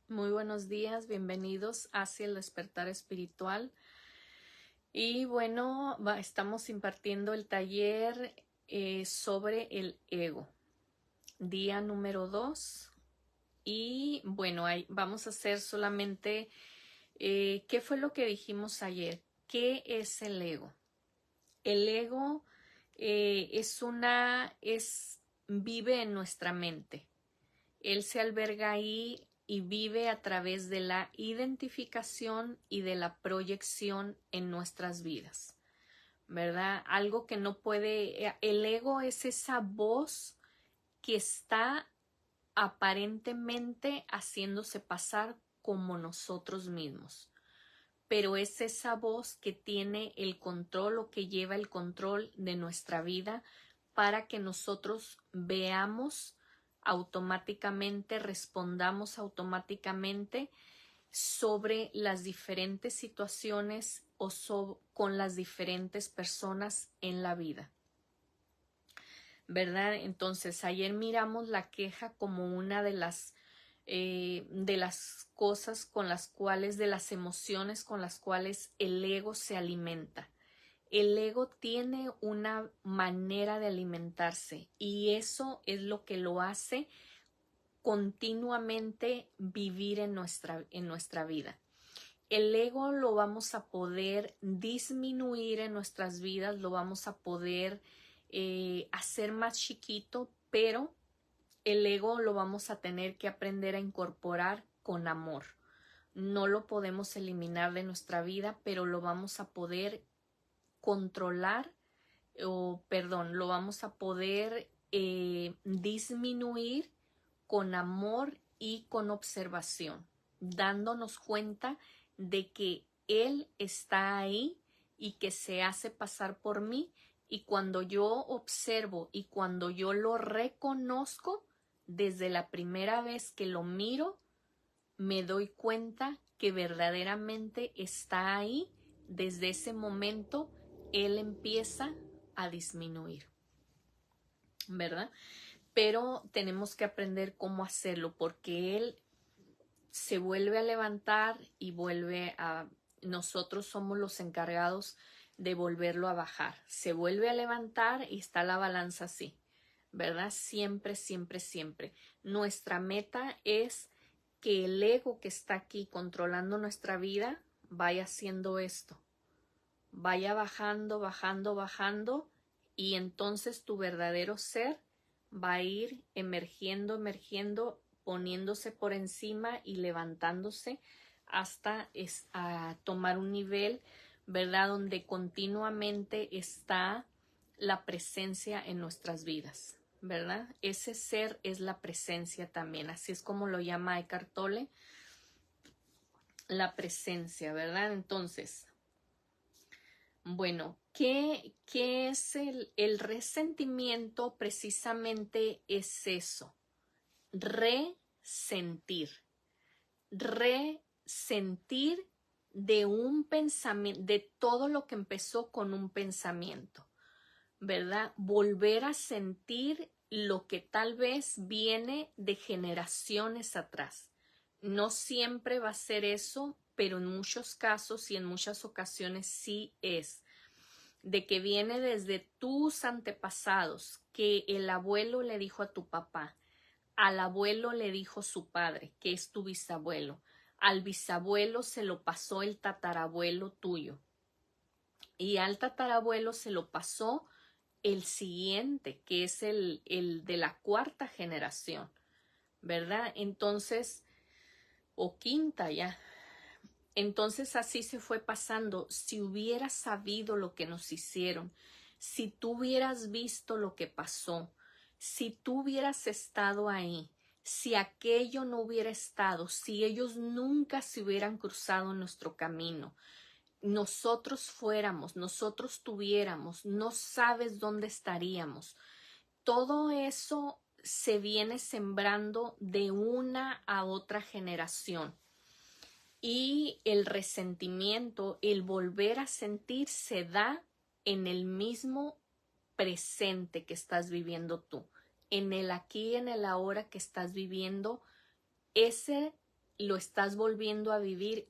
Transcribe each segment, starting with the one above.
Muy buenos días, bienvenidos hacia el despertar espiritual. Y bueno, estamos impartiendo el taller sobre el ego, día número 2. Y bueno, vamos a hacer solamente qué fue lo que dijimos ayer. ¿Qué es el ego? El ego vive en nuestra mente. Él se alberga ahí y vive a través de la identificación y de la proyección en nuestras vidas, ¿verdad? Algo que no puede, el ego es esa voz que está aparentemente haciéndose pasar como nosotros mismos, pero es esa voz que tiene el control o que lleva el control de nuestra vida para que nosotros veamos automáticamente, respondamos automáticamente sobre las diferentes situaciones o con las diferentes personas en la vida, ¿verdad? Entonces, ayer miramos la queja como una de las cosas con las cuales, de las emociones con las cuales el ego se alimenta. El ego tiene una manera de alimentarse y eso es lo que lo hace continuamente vivir en nuestra vida. El ego lo vamos a poder disminuir en nuestras vidas, lo vamos a poder hacer más chiquito, pero el ego lo vamos a tener que aprender a incorporar con amor. No lo podemos eliminar de nuestra vida, pero lo vamos a poder controlar lo vamos a poder disminuir con amor y con observación, dándonos cuenta de que Él está ahí y que se hace pasar por mí, y cuando yo observo y cuando yo lo reconozco, desde la primera vez que lo miro, me doy cuenta que verdaderamente está ahí. Desde ese momento, Él empieza a disminuir, ¿verdad? Pero tenemos que aprender cómo hacerlo, porque Él se vuelve a levantar y nosotros somos los encargados de volverlo a bajar. Se vuelve a levantar y está la balanza así, ¿verdad? Siempre, siempre, siempre. Nuestra meta es que el ego que está aquí controlando nuestra vida vaya haciendo esto, vaya bajando, bajando, bajando, y entonces tu verdadero ser va a ir emergiendo, emergiendo, poniéndose por encima y levantándose hasta a tomar un nivel, ¿verdad? Donde continuamente está la presencia en nuestras vidas, ¿verdad? Ese ser es la presencia también, así es como lo llama Eckhart Tolle, la presencia, ¿verdad? Entonces, bueno, ¿qué es el resentimiento? Precisamente es eso, resentir, resentir de un pensamiento, de todo lo que empezó con un pensamiento, ¿verdad? Volver a sentir lo que tal vez viene de generaciones atrás. No siempre va a ser eso, pero en muchos casos y en muchas ocasiones sí es. De que viene desde tus antepasados, que el abuelo le dijo a tu papá, al abuelo le dijo su padre, que es tu bisabuelo, al bisabuelo se lo pasó el tatarabuelo tuyo, y al tatarabuelo se lo pasó el siguiente, que es el de la cuarta generación, ¿verdad? Entonces, o quinta ya. Entonces así se fue pasando. Si hubieras sabido lo que nos hicieron, si tú hubieras visto lo que pasó, si tú hubieras estado ahí, si aquello no hubiera estado, si ellos nunca se hubieran cruzado en nuestro camino, nosotros tuviéramos, no sabes dónde estaríamos. Todo eso se viene sembrando de una a otra generación. Y el resentimiento, el volver a sentir, se da en el mismo presente que estás viviendo tú, en el aquí y en el ahora que estás viviendo. Ese lo estás volviendo a vivir,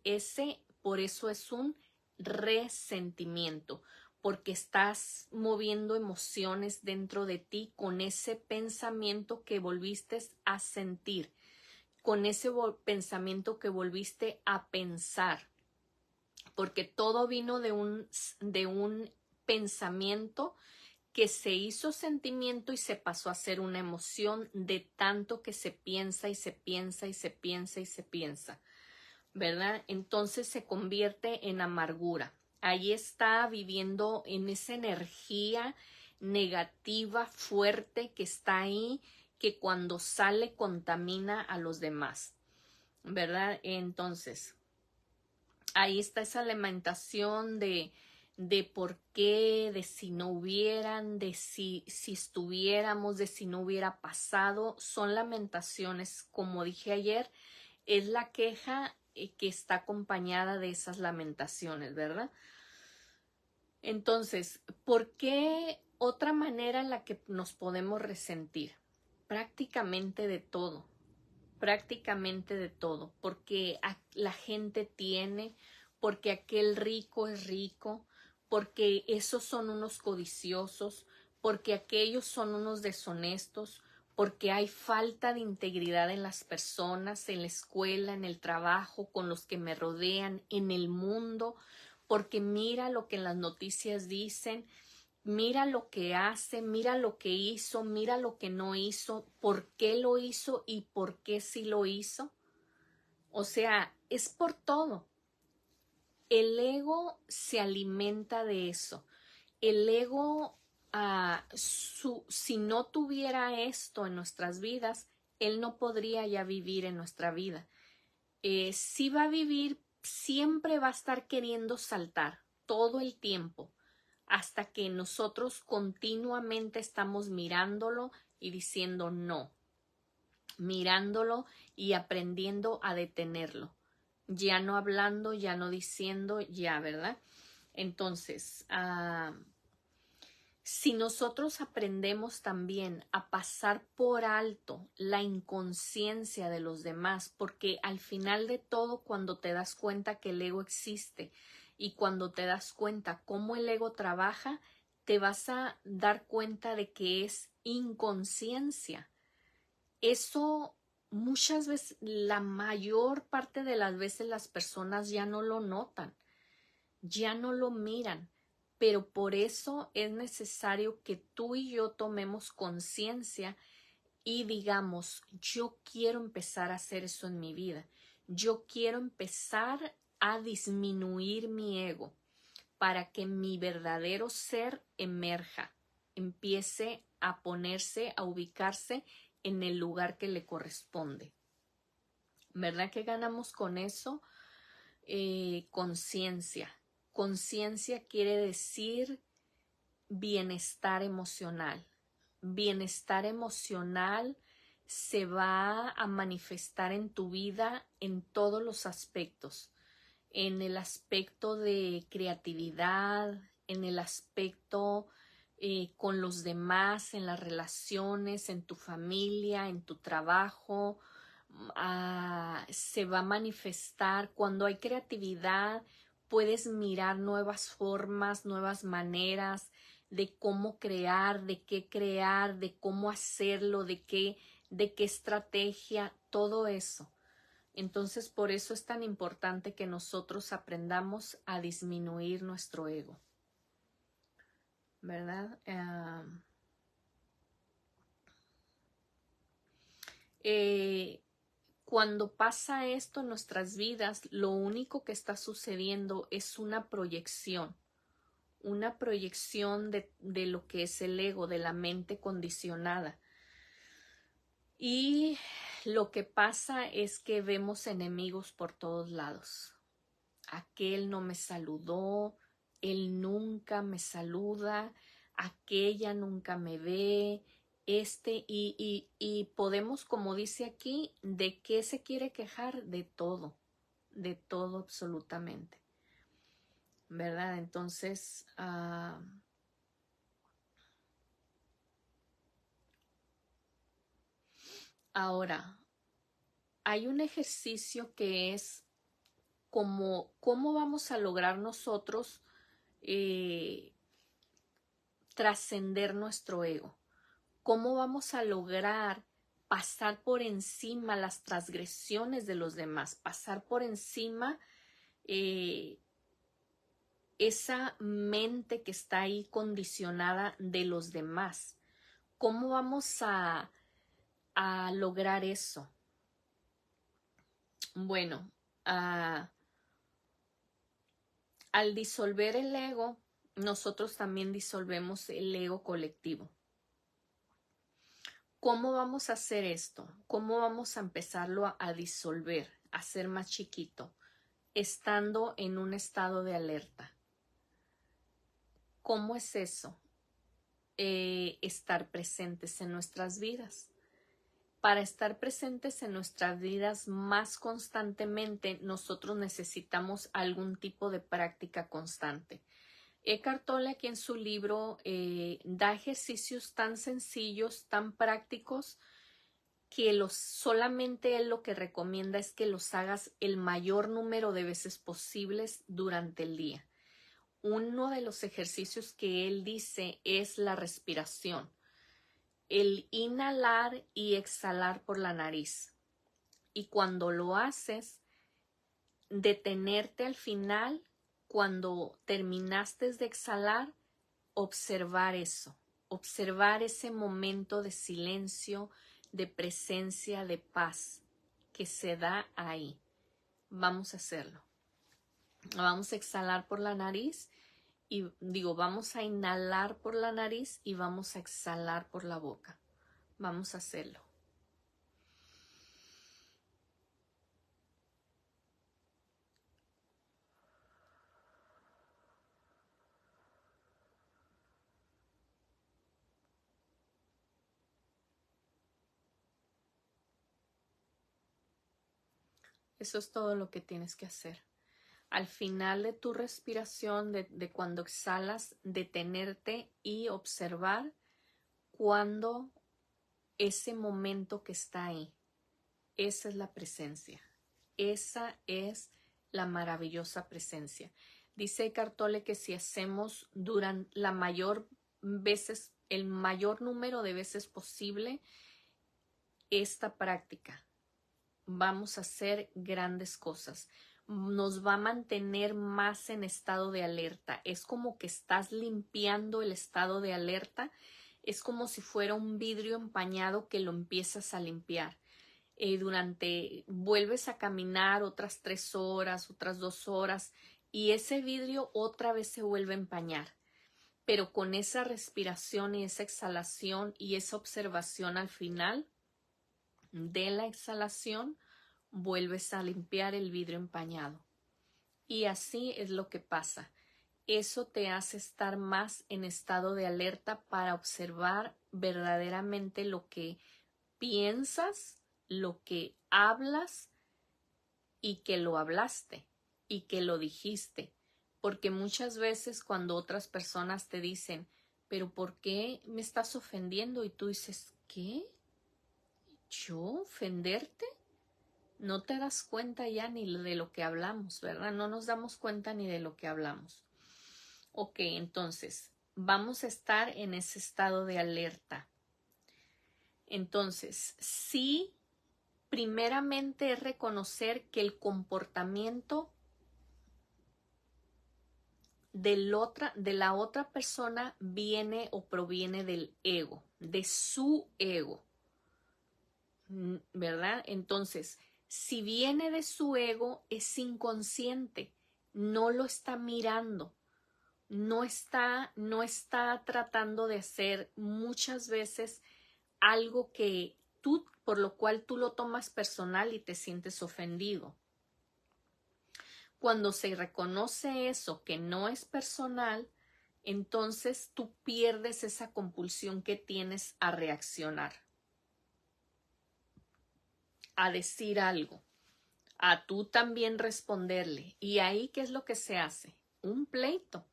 por eso es un resentimiento, porque estás moviendo emociones dentro de ti con ese pensamiento que volviste a sentir, con ese pensamiento que volviste a pensar, porque todo vino de un pensamiento que se hizo sentimiento y se pasó a ser una emoción de tanto que se piensa y se piensa y se piensa y se piensa, ¿verdad? Entonces se convierte en amargura. Ahí está viviendo en esa energía negativa fuerte que está ahí, que cuando sale contamina a los demás, ¿verdad? Entonces, ahí está esa lamentación de por qué, de si no hubieran, de si estuviéramos, de si no hubiera pasado. Son lamentaciones, como dije ayer, es la queja que está acompañada de esas lamentaciones, ¿verdad? Entonces, ¿por qué otra manera en la que nos podemos resentir? Prácticamente de todo, porque la gente tiene, porque aquel rico es rico, porque esos son unos codiciosos, porque aquellos son unos deshonestos, porque hay falta de integridad en las personas, en la escuela, en el trabajo, con los que me rodean, en el mundo, porque mira lo que en las noticias dicen, mira lo que hace, mira lo que hizo, mira lo que no hizo, por qué lo hizo y por qué sí lo hizo. O sea, es por todo. El ego se alimenta de eso. El ego, si no tuviera esto en nuestras vidas, él no podría ya vivir en nuestra vida. Si va a vivir, siempre va a estar queriendo saltar todo el tiempo, hasta que nosotros continuamente estamos mirándolo y diciendo no, mirándolo y aprendiendo a detenerlo, ya no hablando, ya no diciendo, ya, ¿verdad? Entonces, si nosotros aprendemos también a pasar por alto la inconsciencia de los demás, porque al final de todo, cuando te das cuenta que el ego existe y cuando te das cuenta cómo el ego trabaja, te vas a dar cuenta de que es inconsciencia. Eso muchas veces, la mayor parte de las veces las personas ya no lo notan, ya no lo miran, pero por eso es necesario que tú y yo tomemos conciencia y digamos, yo quiero empezar a hacer eso en mi vida, yo quiero empezar a disminuir mi ego para que mi verdadero ser emerja, empiece a ponerse, a ubicarse en el lugar que le corresponde. ¿Verdad que ganamos con eso? Conciencia. Conciencia quiere decir bienestar emocional. Bienestar emocional se va a manifestar en tu vida en todos los aspectos. En el aspecto de creatividad, en el aspecto con los demás, en las relaciones, en tu familia, en tu trabajo. Se va a manifestar cuando hay creatividad. Puedes mirar nuevas formas, nuevas maneras de cómo crear, de cómo hacerlo, de qué estrategia, todo eso. Entonces, por eso es tan importante que nosotros aprendamos a disminuir nuestro ego, ¿verdad? Cuando pasa esto en nuestras vidas, lo único que está sucediendo es una proyección de lo que es el ego, de la mente condicionada. Y lo que pasa es que vemos enemigos por todos lados. Aquel no me saludó, él nunca me saluda, aquella nunca me ve, y podemos, como dice aquí, ¿de qué se quiere quejar? De todo absolutamente, ¿verdad? Entonces, ahora, hay un ejercicio que es como cómo vamos a lograr nosotros trascender nuestro ego. ¿Cómo vamos a lograr pasar por encima las transgresiones de los demás? Pasar por encima esa mente que está ahí condicionada de los demás. ¿Cómo vamos a lograr eso? Bueno, al disolver el ego, nosotros también disolvemos el ego colectivo. ¿Cómo vamos a hacer esto? ¿Cómo vamos a empezarlo a disolver, a hacer más chiquito? Estando en un estado de alerta. ¿Cómo es eso? Estar presentes en nuestras vidas. Para estar presentes en nuestras vidas más constantemente, nosotros necesitamos algún tipo de práctica constante. Eckhart Tolle aquí en su libro da ejercicios tan sencillos, tan prácticos, que solamente él lo que recomienda es que los hagas el mayor número de veces posibles durante el día. Uno de los ejercicios que él dice es la respiración, el inhalar y exhalar por la nariz. Y cuando lo haces, detenerte al final, cuando terminaste de exhalar, observar eso, observar ese momento de silencio, de presencia, de paz que se da ahí. Vamos a hacerlo. Vamos a exhalar por la nariz y vamos a inhalar por la nariz y vamos a exhalar por la boca. Vamos a hacerlo. Eso es todo lo que tienes que hacer. Al final de tu respiración, de cuando exhalas, detenerte y observar cuando ese momento que está ahí. Esa es la presencia. Esa es la maravillosa presencia. Dice Eckhart Tolle que si hacemos durante el mayor número de veces posible esta práctica, vamos a hacer grandes cosas. Nos va a mantener más en estado de alerta. Es como que estás limpiando el estado de alerta. Es como si fuera un vidrio empañado que lo empiezas a limpiar. Vuelves a caminar otras 3 horas, otras 2 horas, y ese vidrio otra vez se vuelve a empañar. Pero con esa respiración y esa exhalación y esa observación al final de la exhalación, vuelves a limpiar el vidrio empañado. Y así es lo que pasa. Eso te hace estar más en estado de alerta para observar verdaderamente lo que piensas, lo que hablas y que lo hablaste y que lo dijiste. Porque muchas veces cuando otras personas te dicen, pero ¿por qué me estás ofendiendo? Y tú dices, ¿qué? ¿Yo ofenderte? No te das cuenta ya ni de lo que hablamos, ¿verdad? No nos damos cuenta ni de lo que hablamos. Ok, entonces, vamos a estar en ese estado de alerta. Entonces, sí, primeramente es reconocer que el comportamiento de la otra persona viene o proviene del ego, de su ego, ¿verdad? Entonces, si viene de su ego, es inconsciente, no lo está mirando, no está tratando de hacer muchas veces algo por lo cual tú lo tomas personal y te sientes ofendido. Cuando se reconoce eso que no es personal, entonces tú pierdes esa compulsión que tienes a reaccionar, a decir algo, a tú también responderle. Y ahí, ¿qué es lo que se hace? Un pleito,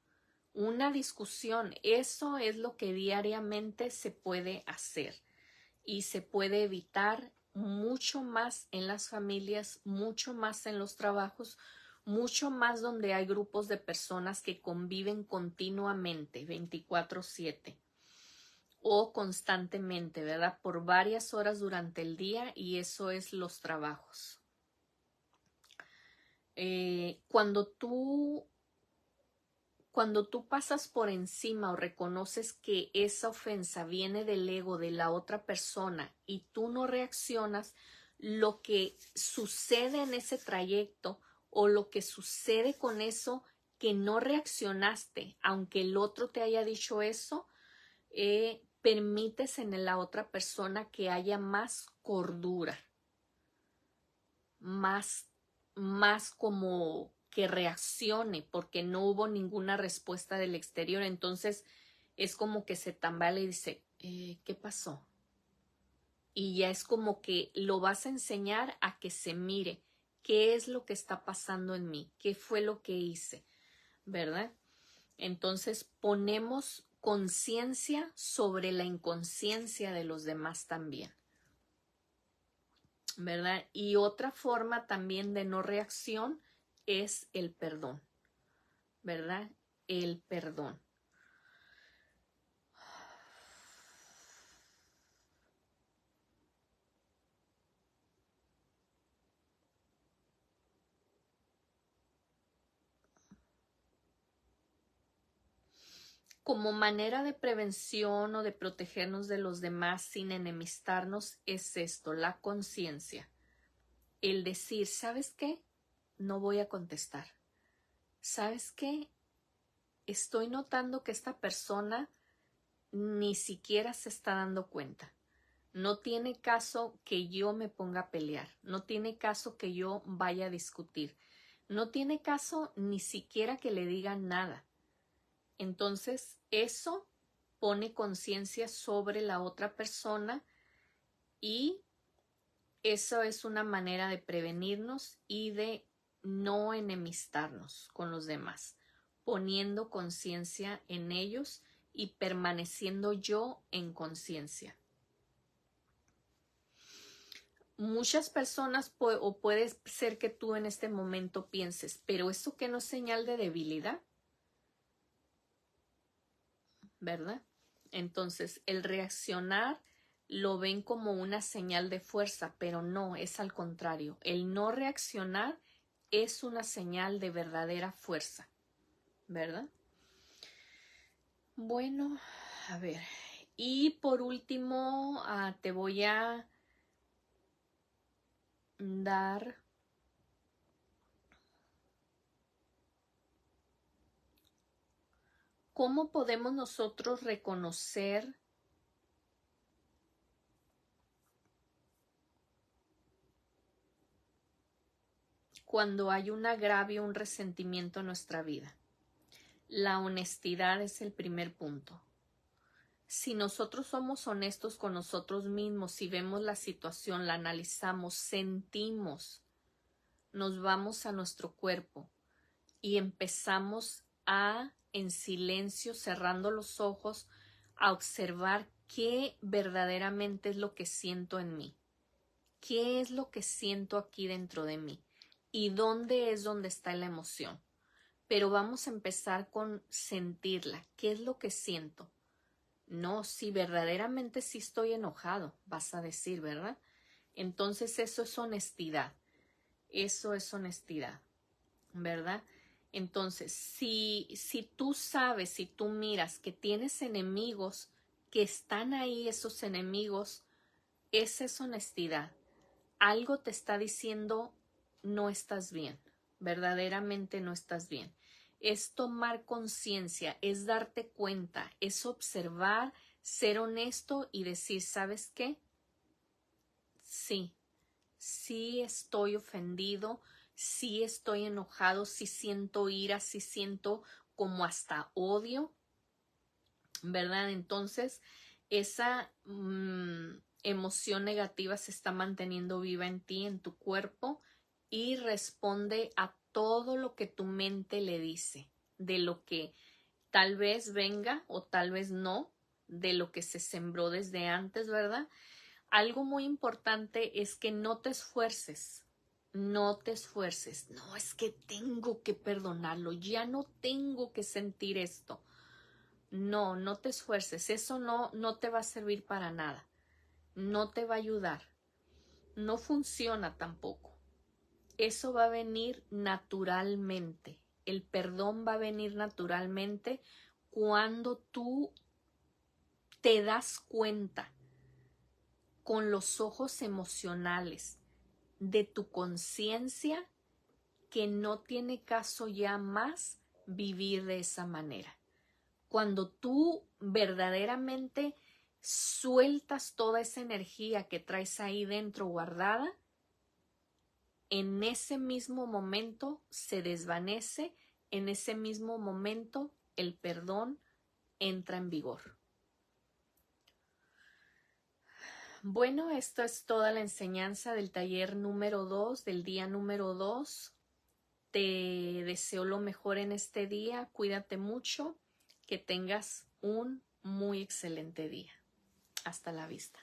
una discusión. Eso es lo que diariamente se puede hacer y se puede evitar mucho más en las familias, mucho más en los trabajos, mucho más donde hay grupos de personas que conviven continuamente, 24/7 o constantemente, ¿verdad? Por varias horas durante el día, y eso es los trabajos. Cuando tú pasas por encima o reconoces que esa ofensa viene del ego de la otra persona y tú no reaccionas, lo que sucede en ese trayecto o lo que sucede con eso que no reaccionaste, aunque el otro te haya dicho eso, permites en la otra persona que haya más cordura, más como que reaccione porque no hubo ninguna respuesta del exterior. Entonces es como que se tambalea y dice, ¿qué pasó? Y ya es como que lo vas a enseñar a que se mire qué es lo que está pasando en mí, qué fue lo que hice, ¿verdad? Entonces ponemos conciencia sobre la inconsciencia de los demás también, ¿verdad? Y otra forma también de no reacción es el perdón, ¿verdad? El perdón. Como manera de prevención o de protegernos de los demás sin enemistarnos es esto, la conciencia. El decir, ¿sabes qué? No voy a contestar. ¿Sabes qué? Estoy notando que esta persona ni siquiera se está dando cuenta. No tiene caso que yo me ponga a pelear. No tiene caso que yo vaya a discutir. No tiene caso ni siquiera que le digan nada. Entonces, eso pone conciencia sobre la otra persona y eso es una manera de prevenirnos y de no enemistarnos con los demás, poniendo conciencia en ellos y permaneciendo yo en conciencia. Muchas personas o puede ser que tú en este momento pienses, pero ¿eso qué no es señal de debilidad? ¿Verdad? Entonces, el reaccionar lo ven como una señal de fuerza, pero no, es al contrario. El no reaccionar es una señal de verdadera fuerza, ¿verdad? Bueno, a ver. Y por último, te voy a dar cómo podemos nosotros reconocer cuando hay un agravio, un resentimiento en nuestra vida. La honestidad es el primer punto. Si nosotros somos honestos con nosotros mismos, si vemos la situación, la analizamos, sentimos, nos vamos a nuestro cuerpo y empezamos en silencio, cerrando los ojos, a observar qué verdaderamente es lo que siento en mí, qué es lo que siento aquí dentro de mí y dónde es donde está la emoción. Pero vamos a empezar con sentirla, qué es lo que siento. No, si verdaderamente sí estoy enojado, vas a decir, ¿verdad? Entonces eso es honestidad, ¿verdad? Entonces, si tú sabes, si tú miras que tienes enemigos, que están ahí esos enemigos, esa es honestidad. Algo te está diciendo, no estás bien, verdaderamente no estás bien. Es tomar conciencia, es darte cuenta, es observar, ser honesto y decir, ¿sabes qué? Sí estoy ofendido, sí estoy enojado, sí siento ira, sí siento como hasta odio, ¿verdad? Entonces, esa emoción negativa se está manteniendo viva en ti, en tu cuerpo, y responde a todo lo que tu mente le dice, de lo que tal vez venga o tal vez no, de lo que se sembró desde antes, ¿verdad? algo muy importante es que no te esfuerces. No te esfuerces. No, es que tengo que perdonarlo. Ya no tengo que sentir esto. No, no te esfuerces. Eso no te va a servir para nada. No te va a ayudar. No funciona tampoco. Eso va a venir naturalmente. El perdón va a venir naturalmente cuando tú te das cuenta con los ojos emocionales de tu conciencia que no tiene caso ya más vivir de esa manera. Cuando tú verdaderamente sueltas toda esa energía que traes ahí dentro guardada, en ese mismo momento se desvanece, en ese mismo momento el perdón entra en vigor. Bueno, esto es toda la enseñanza del taller número 2, del día número 2. Te deseo lo mejor en este día, cuídate mucho, que tengas un muy excelente día. Hasta la vista.